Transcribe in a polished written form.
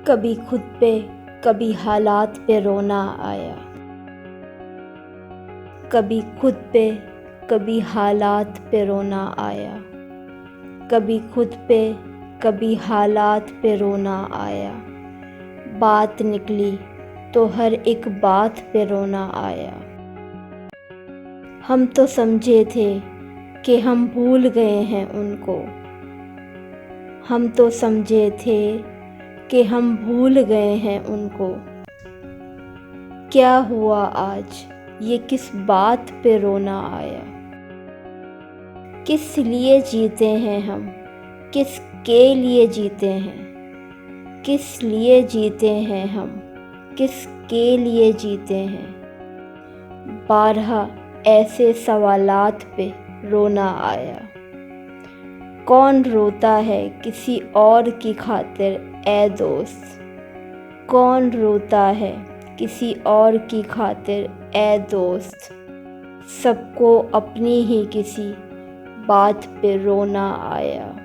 कभी खुद पे कभी हालात पे रोना आया। कभी खुद पे कभी हालात पे रोना आया। कभी खुद पे कभी हालात पे रोना आया। बात निकली तो हर एक बात पे रोना आया। हम तो समझे थे कि हम भूल गए हैं उनको। हम तो समझे थे कि हम भूल गए हैं उनको। क्या हुआ आज ये किस बात पे रोना आया। किस लिए जीते हैं हम, किस के लिए जीते हैं। किस लिए जीते हैं हम, किस के लिए जीते हैं। 12 ऐसे सवालात पे रोना आया। कौन रोता है किसी और की खातिर ए दोस्त। कौन रोता है किसी और की खातिर ए दोस्त। सबको अपनी ही किसी बात पे रोना आया।